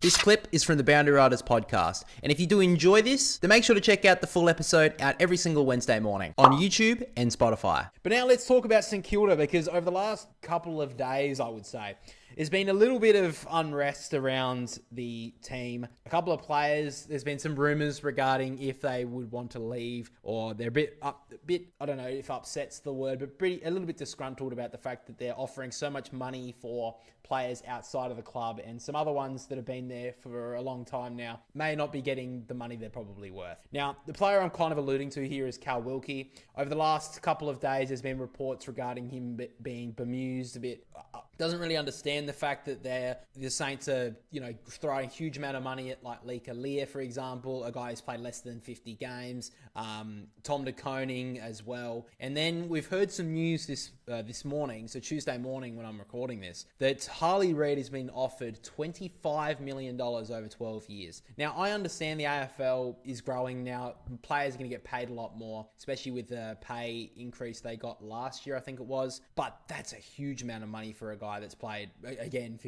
This clip is from the Boundary Riders podcast, and if you do enjoy this, then make sure to check out the full episode out every single Wednesday morning on YouTube and Spotify. But now let's talk about St Kilda, because over the last couple of days, I would say, there's been a little bit of unrest around the team. A couple of players, there's been some rumours regarding if they would want to leave, or they're a bit, I don't know if upset's the word, but a little bit disgruntled about the fact that they're offering so much money for players outside of the club, and some other ones that have been there for a long time now may not be getting the money they're probably worth. Now, the player I'm kind of alluding to here is Callum Wilkie. Over the last couple of days, there's been reports regarding him being bemused a bit. Doesn't really understand the fact that the Saints are, throwing a huge amount of money at like Lika Lear, for example, a guy who's played less than 50 games, Tom de Koning as well. And then we've heard some news this morning, so Tuesday morning when I'm recording this, that Harley Reid has been offered $25 million over 12 years. Now, I understand the AFL is growing now. Players are going to get paid a lot more, especially with the pay increase they got last year, I think it was. But that's a huge amount of money for a guy that's played, again,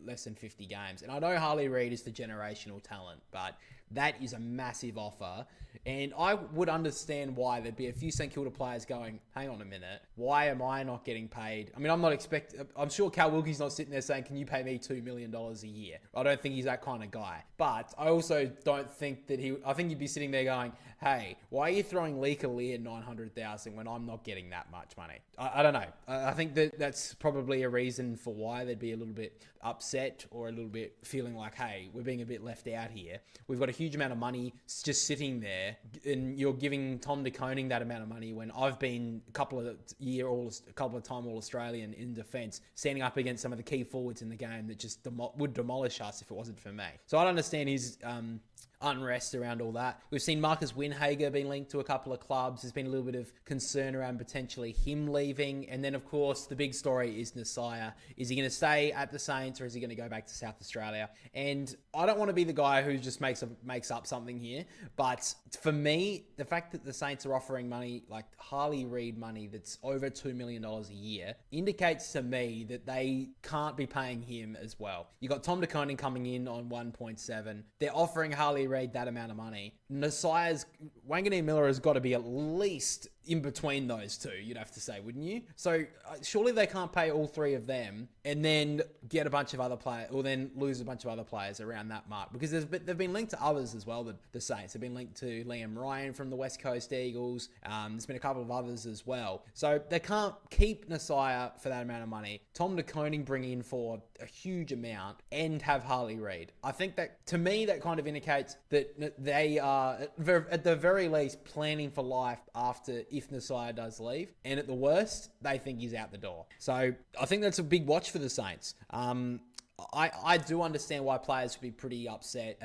less than 50 games. And I know Harley Reid is the generational talent, but that is a massive offer. And I would understand why there'd be a few St Kilda players going, hang on a minute, why am I not getting paid? I mean, I'm sure Cal Wilkie's not sitting there saying, can you pay me $2 million a year? I don't think he's that kind of guy. But I also don't think that I think he'd be sitting there going, hey, why are you throwing Lika Lear $900,000 when I'm not getting that much money? I don't know. I think that's probably a reason for why they'd be a little bit upset, or a little bit feeling like, hey, we're being a bit left out here. We've got a huge amount of money just sitting there, and you're giving Tom de Koning that amount of money when I've been a couple of time All-Australian in defence, standing up against some of the key forwards in the game that just would demolish us if it wasn't for me. So I don't understand his unrest around all that. We've seen Marcus Winhager being linked to a couple of clubs. There's been a little bit of concern around potentially him leaving. And then, of course, the big story is Nasiah. Is he going to stay at the Saints, or is he going to go back to South Australia? And I don't want to be the guy who just makes up something here. But for me, the fact that the Saints are offering money, like Harley Reid money, that's over $2 million a year, indicates to me that they can't be paying him as well. You got Tom de Koning coming in on 1.7. They're offering Harley Reid that amount of money. Wanganeen Miller has got to be at least in between those two, you'd have to say, wouldn't you? So surely they can't pay all three of them and then get a bunch of other players, or then lose a bunch of other players around that mark, because they've been linked to others as well. The Saints have been linked to Liam Ryan from the West Coast Eagles. There's been a couple of others as well. So they can't keep Nasiah for that amount of money, Tom de Koning bring in for a huge amount, and have Harley Reid. I think that, to me, that kind of indicates that they are at the very least planning for life after, if Nasiah does leave, and at the worst, they think he's out the door. So I think that's a big watch for the Saints. I do understand why players would be pretty upset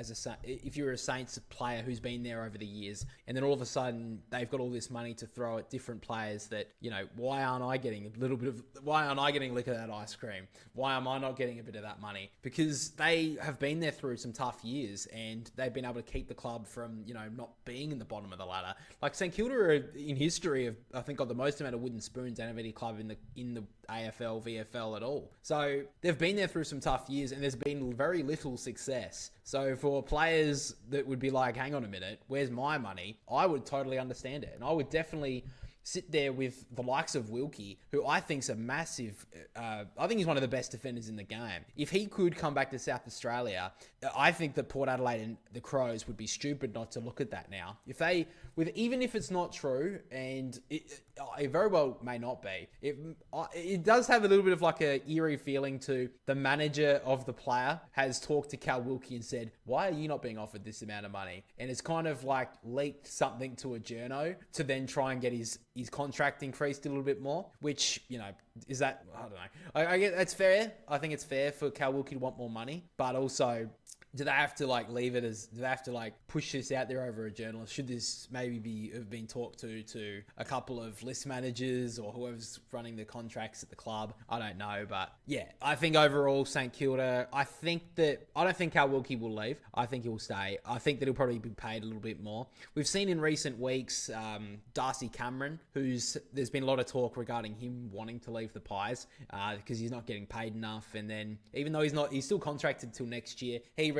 if you're a Saints player who's been there over the years, and then all of a sudden they've got all this money to throw at different players that, why aren't I getting a lick of that ice cream? Why am I not getting a bit of that money? Because they have been there through some tough years, and they've been able to keep the club from, not being in the bottom of the ladder. Like St Kilda are, in history, have, I think, got the most amount of wooden spoons out of any club in the AFL, VFL at all. So they've been there through some tough years, and there's been very little success. So for players that would be like, hang on a minute, where's my money? I would totally understand it. And I would definitely sit there with the likes of Wilkie, who I think's a massive, I think he's one of the best defenders in the game. If he could come back to South Australia, I think that Port Adelaide and the Crows would be stupid not to look at that now. Even if it's not true, and it very well may not be, it does have a little bit of like a eerie feeling to the manager of the player has talked to Cal Wilkie and said, why are you not being offered this amount of money? And it's kind of like leaked something to a journo to then try and get his contract increased a little bit more, which, is that, I don't know. I get that's fair. I think it's fair for Cal Wilkie to want more money, but also, do they have to do they have to push this out there over a journalist? Should this maybe have been talked to a couple of list managers or whoever's running the contracts at the club? I don't know, but yeah, I think overall St Kilda, I don't think Cal Wilkie will leave. I think he'll stay. I think that he'll probably be paid a little bit more. We've seen in recent weeks, Darcy Cameron, there's been a lot of talk regarding him wanting to leave the Pies because he's not getting paid enough. And then even though he's still contracted till next year, he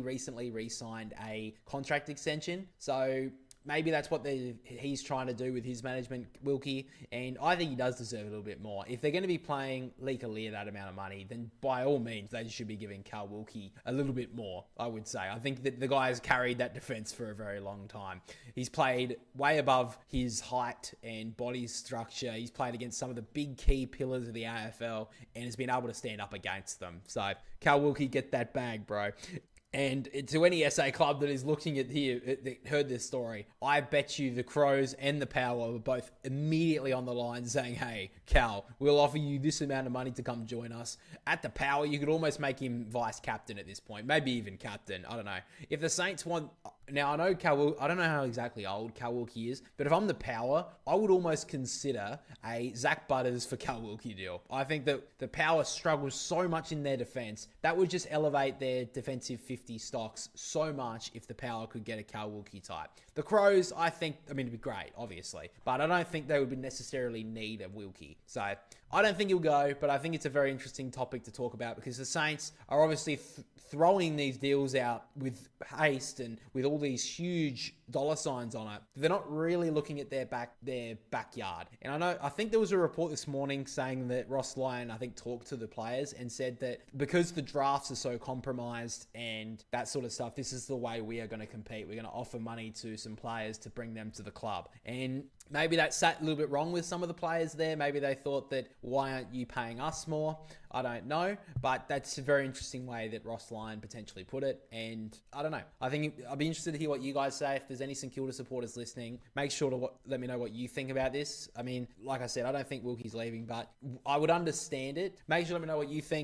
recently re-signed a contract extension. So maybe that's what he's trying to do with his management, Wilkie, and I think he does deserve a little bit more. If they're going to be playing Leaker that amount of money, then by all means, they should be giving Callum Wilkie a little bit more, I would say. I think that the guy has carried that defence for a very long time. He's played way above his height and body structure. He's played against some of the big key pillars of the AFL and has been able to stand up against them. So, Callum Wilkie, get that bag, bro. And to any SA club that is looking at here, that heard this story, I bet you the Crows and the Power were both immediately on the line saying, hey, Cal, we'll offer you this amount of money to come join us. At the Power, you could almost make him vice captain at this point, maybe even captain. I don't know. If the Saints want... Now, I know I don't know how exactly old Callum Wilkie is, but if I'm the Power, I would almost consider a Zach Butters for Callum Wilkie deal. I think that the Power struggles so much in their defence. That would just elevate their defensive 50 stocks so much if the Power could get a Callum Wilkie type. The Crows, it'd be great, obviously, but I don't think they would necessarily need a Wilkie. So I don't think he'll go, but I think it's a very interesting topic to talk about because the Saints are obviously throwing these deals out with haste and with all these huge dollar signs on it. They're not really looking at their backyard. And I think there was a report this morning saying that Ross Lyon, I think, talked to the players and said that because the drafts are so compromised and that sort of stuff, this is the way we are going to compete. We're going to offer money to some players to bring them to the club. And maybe that sat a little bit wrong with some of the players there. Maybe they thought that, why aren't you paying us more? I don't know, but that's a very interesting way that Ross Lyon potentially put it. And I don't know. I think I'd be interested to hear what you guys say. If there's any St Kilda supporters listening, make sure to let me know what you think about this. I mean, like I said, I don't think Wilkie's leaving, but I would understand it. Make sure to let me know what you think.